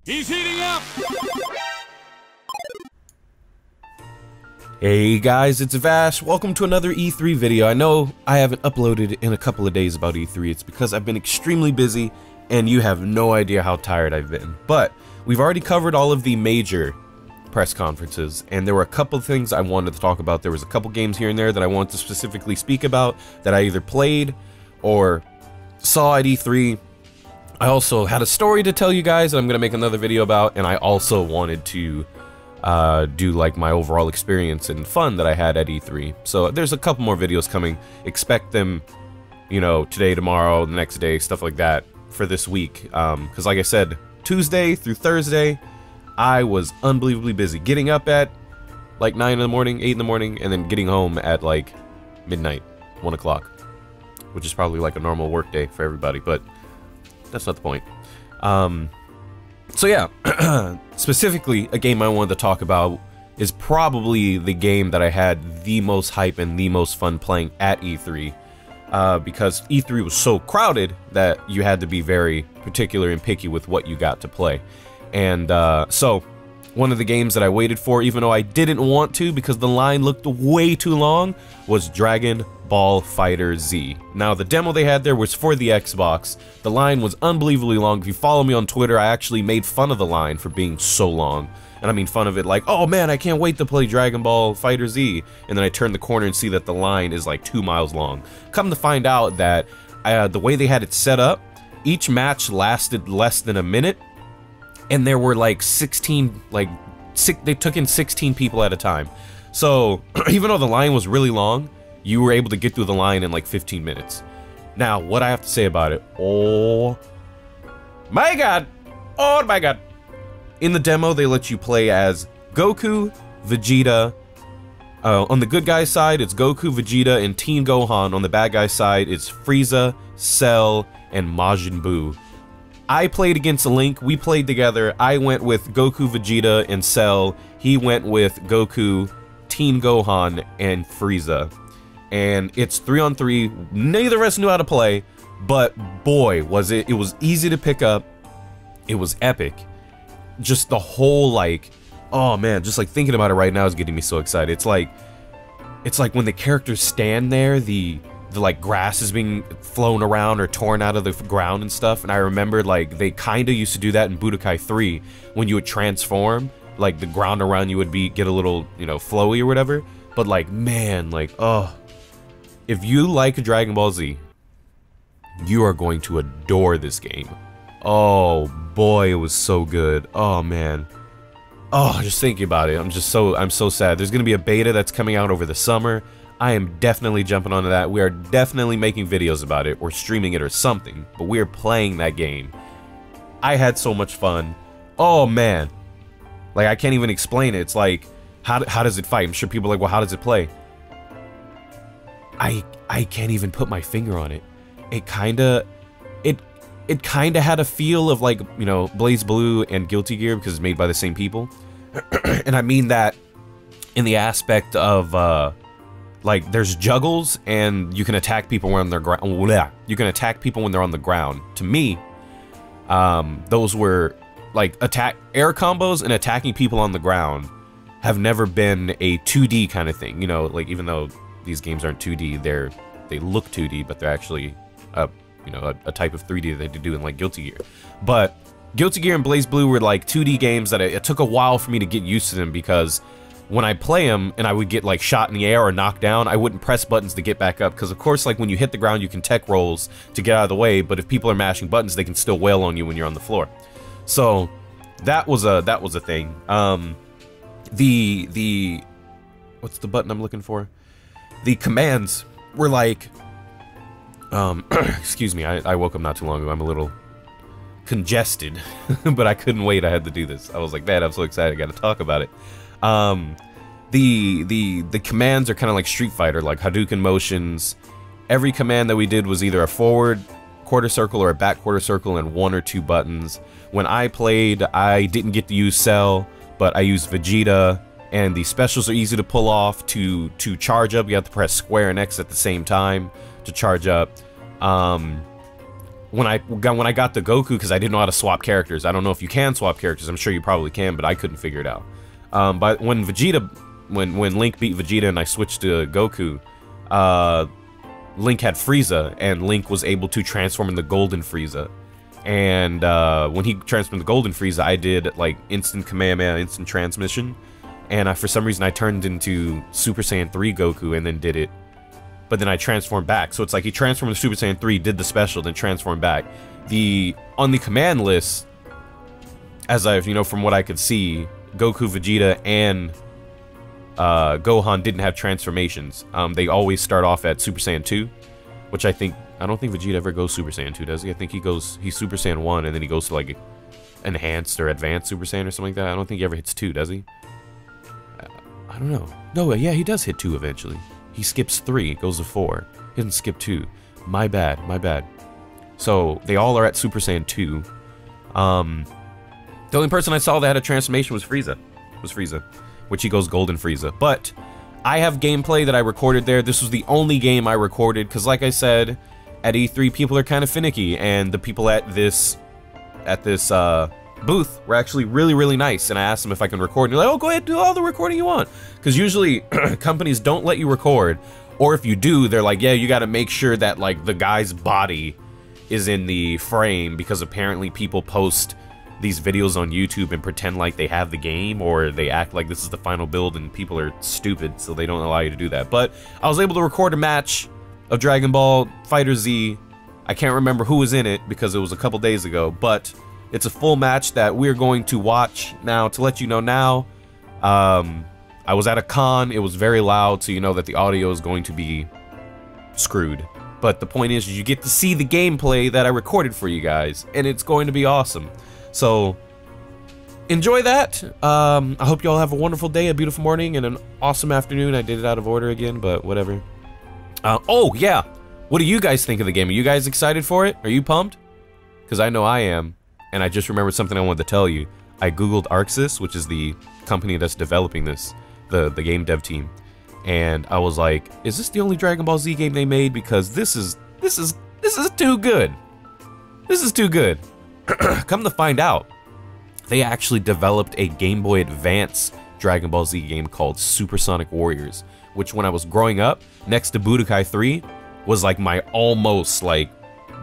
He's heating up! Hey guys, it's Vash. Welcome to another E3 video. I know I haven't uploaded in a couple of days about E3. It's because I've been extremely busy and you have no idea how tired I've been. But we've already covered all of the major press conferences and there were a couple of things I wanted to talk about. There was a couple games here and there that I wanted to specifically speak about that I either played or saw at E3. I also had a story to tell you guys that I'm going to make another video about, and I also wanted to do like my overall experience and fun that I had at E3. So there's a couple more videos coming. Expect them, you know, today, tomorrow, the next day, stuff like that for this week. Because like I said, Tuesday through Thursday, I was unbelievably busy. Getting up at like 9 in the morning, 8 in the morning, and then getting home at like midnight, 1 o'clock. Which is probably like a normal work day for everybody, but that's not the point. So yeah, specifically, a game I wanted to talk about is probably the game that I had the most hype and the most fun playing at E3. Because E3 was so crowded that you had to be very particular and picky with what you got to play. And so, one of the games that I waited for, even though I didn't want to because the line looked way too long, was Ball FighterZ. Now, the demo they had there was for the Xbox. The line was unbelievably long. If you follow me on Twitter, I actually made fun of the line for being so long. And I mean fun of it like, oh man, I can't wait to play Dragon Ball FighterZ. And then I turn the corner and see that the line is like 2 miles long. Come to find out that the way they had it set up, each match lasted less than a minute. And there were like 16, they took in 16 people at a time. So, even though the line was really long, you were able to get through the line in like 15 minutes. Now, what I have to say about it, oh my god, oh my god. In the demo, they let you play as Goku, Vegeta. On the good guy's side, it's Goku, Vegeta, and Team Gohan. On the bad guy's side, it's Frieza, Cell, and Majin Buu. I played against Link, we played together. I went with Goku, Vegeta, and Cell. He went with Goku, Team Gohan, and Frieza. And it's 3-on-3. Neither of us knew how to play, but boy, was it was easy to pick up. It was epic. Just the whole, like, oh man, just like thinking about it right now is getting me so excited. It's like when the characters stand there, the like grass is being flown around or torn out of the ground and stuff. And I remember like they kind of used to do that in Budokai 3 when you would transform, like the ground around you would get a little, you know, flowy or whatever. But like, man, like, oh, if you like Dragon Ball Z, you are going to adore this game. Oh boy, it was so good. Oh man. Oh, just thinking about it, I'm so sad. There's gonna be a beta that's coming out over the summer. I am definitely jumping onto that. We are definitely making videos about it or streaming it or something, but we are playing that game. I had so much fun. Oh man. Like, I can't even explain it. It's like, how does it fight? I'm sure people are like, well, how does it play? I can't even put my finger on it. It kinda had a feel of like, you know, Blaze Blue and Guilty Gear because it's made by the same people. And I mean that in the aspect of like there's juggles and you can attack people when they're you can attack people when they're on the ground. To me, those were like air combos and attacking people on the ground have never been a 2D kind of thing. You know, like even though these games aren't 2D, they look 2D, but they're actually you know, a type of 3D that they do in like Guilty Gear. But Guilty Gear and Blaze Blue were like 2D games that it took a while for me to get used to them because when I play them and I would get like shot in the air or knocked down, I wouldn't press buttons to get back up because of course like when you hit the ground you can tech rolls to get out of the way, but if people are mashing buttons they can still wail on you when you're on the floor. So that was a thing. The what's the button I'm looking for? The commands were like excuse me, I woke up not too long ago. I'm a little congested, but I couldn't wait. I had to do this. I was like, man, I'm so excited. I got to talk about it. The commands are kind of like Street Fighter, like Hadouken motions. Every command that we did was either a forward quarter circle or a back quarter circle and 1 or 2 buttons. When I played, I didn't get to use Cell, but I used Vegeta. And the specials are easy to pull off. To charge up, you have to press square and X at the same time to charge up. when I got the Goku, because I didn't know how to swap characters. I don't know if you can swap characters. I'm sure you probably can, but I couldn't figure it out. But when Link beat Vegeta and I switched to Goku, Link had Frieza, and Link was able to transform into Golden Frieza. And when he transformed to Golden Frieza, I did like instant Kamehameha, instant transmission, and for some reason I turned into Super Saiyan 3 Goku and then did it. But then I transformed back. So it's like he transformed to Super Saiyan 3, did the special, then transformed back. On the command list, as I've, from what I could see, Goku, Vegeta, and Gohan didn't have transformations. They always start off at Super Saiyan 2, which I don't think Vegeta ever goes Super Saiyan 2, does he? I think he's Super Saiyan 1, and then he goes to like Enhanced or Advanced Super Saiyan or something like that. I don't think he ever hits 2, does he? I don't know. No, yeah, he does hit 2 eventually. He skips 3, goes to 4. He doesn't skip 2. My bad, my bad. So, they all are at Super Saiyan 2. The only person I saw that had a transformation was Frieza. Which he goes Golden Frieza. But, I have gameplay that I recorded there. This was the only game I recorded, because like I said, at E3, people are kind of finicky, and the people at this booth were actually really, really nice, and I asked them if I can record, and they're like, oh, go ahead, do all the recording you want. Because usually, companies don't let you record, or if you do, they're like, yeah, you gotta make sure that, like, the guy's body is in the frame, because apparently people post these videos on YouTube and pretend like they have the game, or they act like this is the final build, and people are stupid, so they don't allow you to do that. But I was able to record a match of Dragon Ball FighterZ. I can't remember who was in it, because it was a couple days ago, but it's a full match that we're going to watch now. To let you know now, I was at a con, it was very loud, so you know that the audio is going to be screwed. But the point is, you get to see the gameplay that I recorded for you guys, and it's going to be awesome. So, enjoy that. I hope you all have a wonderful day, a beautiful morning, and an awesome afternoon. I did it out of order again, but whatever. Oh, yeah. What do you guys think of the game? Are you guys excited for it? Are you pumped? Because I know I am. And I just remembered something I wanted to tell you. I googled ArcSys, which is the company that's developing this, the game dev team, and I was like, is this the only Dragon Ball Z game they made? Because this is too good. This is too good. Come to find out, they actually developed a Game Boy Advance Dragon Ball Z game called Supersonic Warriors, which when I was growing up, next to Budokai 3, was like my almost, like,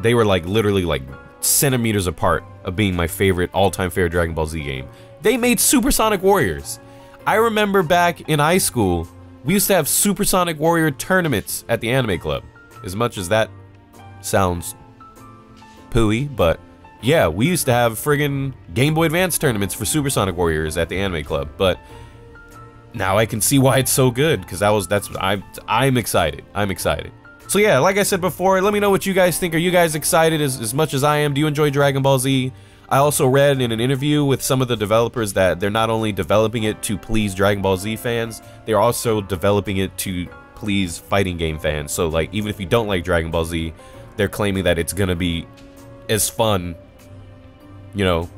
they were like literally like centimeters apart of being my favorite, all-time favorite Dragon Ball Z game. They made Supersonic Warriors. I remember back in high school, we used to have Supersonic Warrior tournaments at the anime club. As much as that sounds pooey, but yeah, we used to have friggin' Game Boy Advance tournaments for Supersonic Warriors at the anime club. But now I can see why it's so good, because I'm excited. I'm excited. So yeah, like I said before, let me know what you guys think. Are you guys excited as much as I am? Do you enjoy Dragon Ball Z? I also read in an interview with some of the developers that they're not only developing it to please Dragon Ball Z fans, they're also developing it to please fighting game fans. So like, even if you don't like Dragon Ball Z, they're claiming that it's gonna be as fun, you know,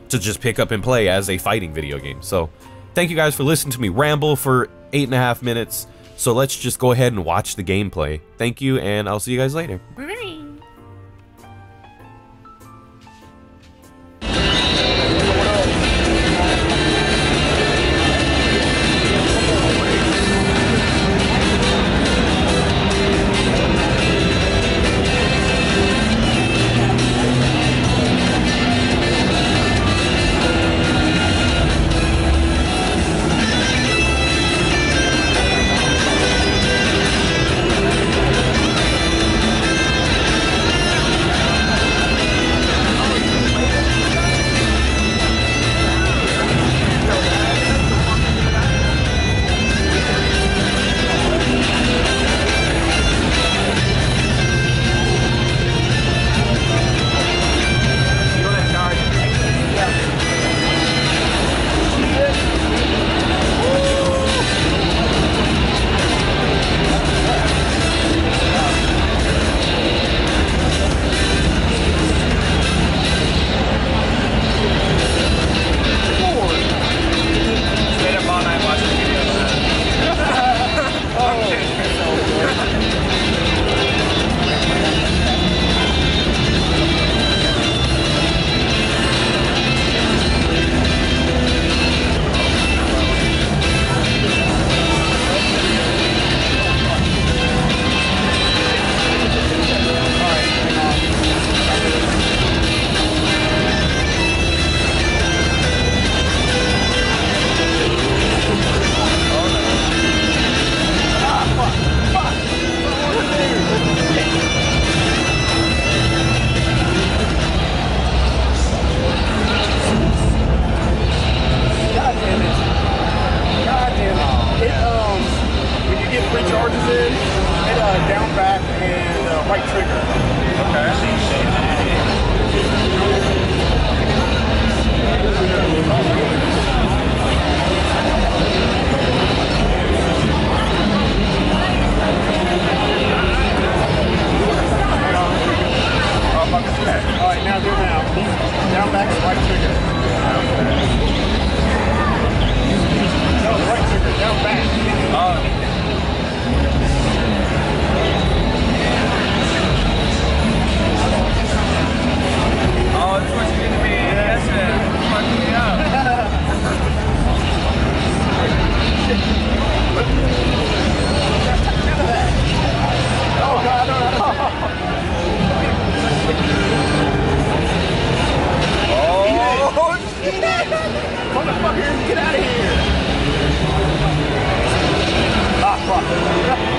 to just pick up and play as a fighting video game. So thank you guys for listening to me ramble for 8.5 minutes. So let's just go ahead and watch the gameplay. Thank you, and I'll see you guys later. Bye. Motherfucker, get out of here! Ah, fuck.